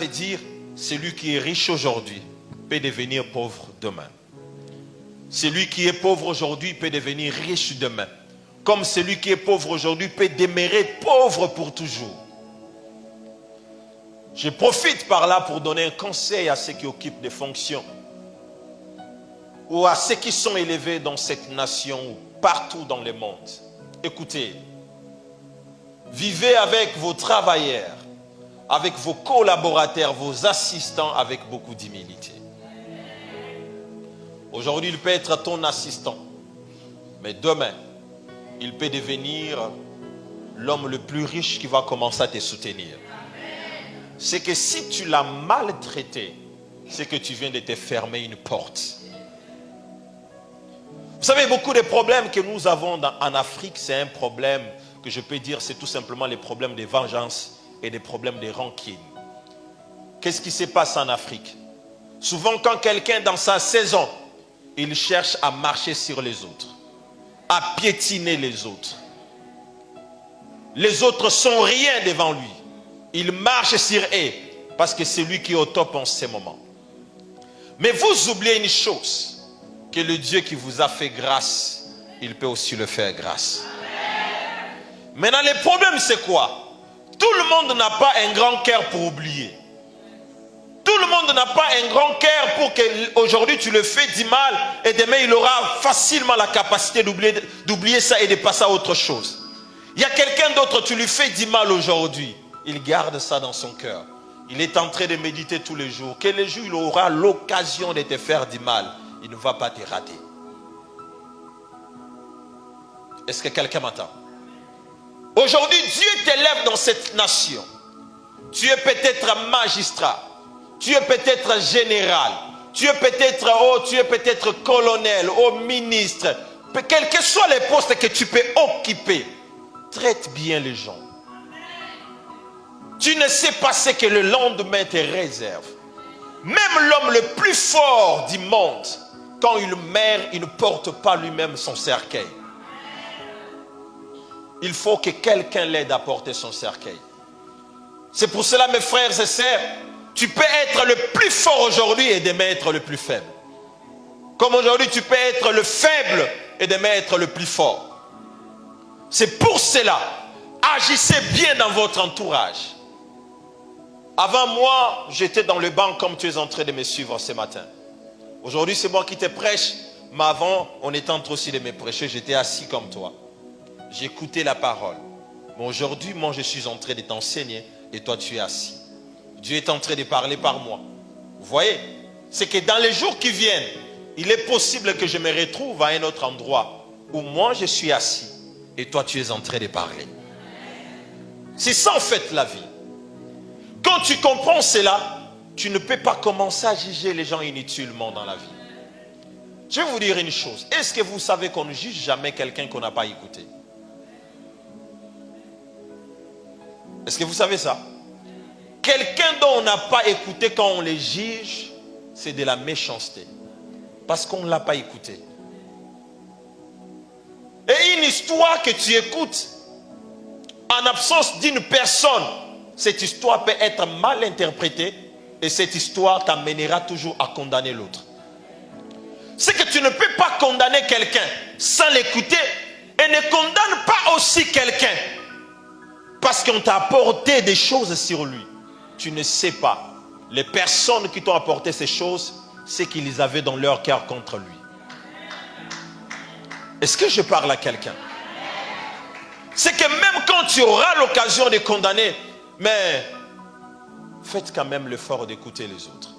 dire, celui qui est riche aujourd'hui peut devenir pauvre demain. Celui qui est pauvre aujourd'hui peut devenir riche demain. Comme celui qui est pauvre aujourd'hui peut demeurer pauvre pour toujours. Je profite par là pour donner un conseil à ceux qui occupent des fonctions ou à ceux qui sont élevés dans cette nation ou partout dans le monde. Écoutez, vivez avec vos travailleurs, avec vos collaborateurs, vos assistants avec beaucoup d'humilité. Aujourd'hui, il peut être ton assistant, mais demain, il peut devenir l'homme le plus riche qui va commencer à te soutenir. C'est que si tu l'as maltraité, c'est que tu viens de te fermer une porte. Vous savez, beaucoup de problèmes que nous avons en Afrique, c'est un problème que je peux dire, c'est tout simplement les problèmes de vengeance et des problèmes de rancune. Qu'est-ce qui se passe en Afrique? Souvent, quand quelqu'un dans sa saison, il cherche à marcher sur les autres, à piétiner les autres. Les autres sont rien devant lui. Il marche sur eux parce que c'est lui qui est au top en ce moment. Mais vous oubliez une chose, que le Dieu qui vous a fait grâce, il peut aussi le faire grâce. Maintenant, le problème c'est quoi? Tout le monde n'a pas un grand cœur pour oublier. Tout le monde n'a pas un grand cœur pour que aujourd'hui tu le fais du mal et demain il aura facilement la capacité d'oublier ça et de passer à autre chose. Il y a quelqu'un d'autre, tu lui fais du mal aujourd'hui. Il garde ça dans son cœur. Il est en train de méditer tous les jours. Que le jour il aura l'occasion de te faire du mal, il ne va pas te rater. Est-ce que quelqu'un m'entend? Aujourd'hui, Dieu t'élève dans cette nation. Tu es peut-être magistrat. Tu es peut-être général. Tu es peut-être colonel, ministre. Quels que soient les postes que tu peux occuper, traite bien les gens. Tu ne sais pas ce que le lendemain te réserve. Même l'homme le plus fort du monde, quand il meurt, il ne porte pas lui-même son cercueil. Il faut que quelqu'un l'aide à porter son cercueil. C'est pour cela, mes frères et sœurs, tu peux être le plus fort aujourd'hui et demain être le plus faible. Comme aujourd'hui, tu peux être le faible et demain être le plus fort. C'est pour cela, agissez bien dans votre entourage. Avant moi, j'étais dans le banc comme tu es en train de me suivre ce matin. Aujourd'hui, c'est moi qui te prêche. Mais avant, on était en train aussi de me prêcher. J'étais assis comme toi. J'écoutais la parole. Mais aujourd'hui, moi, je suis en train de t'enseigner et toi, tu es assis. Dieu est en train de parler par moi. Vous voyez? C'est que dans les jours qui viennent, il est possible que je me retrouve à un autre endroit où moi, je suis assis et toi, tu es en train de parler. C'est ça, en fait, la vie. Quand tu comprends cela, tu ne peux pas commencer à juger les gens inutilement dans la vie. Je vais vous dire une chose. Est-ce que vous savez qu'on ne juge jamais quelqu'un qu'on n'a pas écouté? Est-ce que vous savez ça? Quelqu'un dont on n'a pas écouté quand on les juge, c'est de la méchanceté. Parce qu'on ne l'a pas écouté. Et une histoire que tu écoutes en absence d'une personne, cette histoire peut être mal interprétée et cette histoire t'amènera toujours à condamner l'autre. C'est que tu ne peux pas condamner quelqu'un sans l'écouter et ne condamne pas aussi quelqu'un parce qu'on t'a apporté des choses sur lui. Tu ne sais pas. Les personnes qui t'ont apporté ces choses, c'est qu'ils avaient dans leur cœur contre lui. Est-ce que je parle à quelqu'un? C'est que même quand tu auras l'occasion de condamner, mais faites quand même l'effort d'écouter les autres.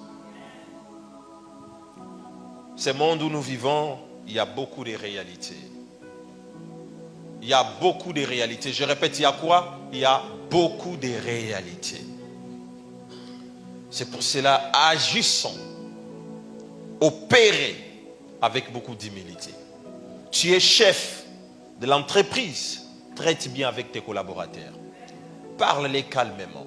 Ce monde où nous vivons, il y a beaucoup de réalités. Il y a beaucoup de réalités. Je répète, il y a quoi? Il y a beaucoup de réalités. C'est pour cela, agissons, opérez avec beaucoup d'humilité. Tu es chef de l'entreprise, traite bien avec tes collaborateurs. Parle-les calmement,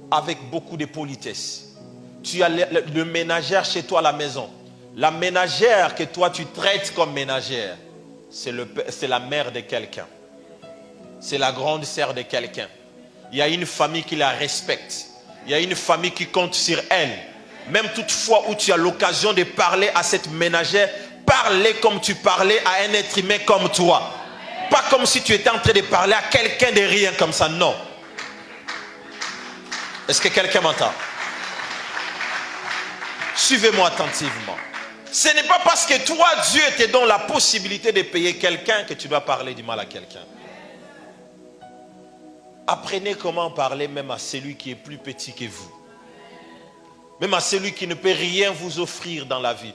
avec beaucoup de politesse. Tu as le ménagère chez toi à la maison. La ménagère que toi tu traites comme ménagère, c'est la mère de quelqu'un. C'est la grande sœur de quelqu'un. Il y a une famille qui la respecte. Il y a une famille qui compte sur elle. Même toutefois où tu as l'occasion de parler à cette ménagère, parle comme tu parlais à un être humain comme toi. Pas comme si tu étais en train de parler à quelqu'un de rien comme ça, non. Est-ce que quelqu'un m'entend? Suivez-moi attentivement. Ce n'est pas parce que toi, Dieu te donne la possibilité de payer quelqu'un que tu dois parler du mal à quelqu'un. Apprenez comment parler même à celui qui est plus petit que vous. Même à celui qui ne peut rien vous offrir dans la vie.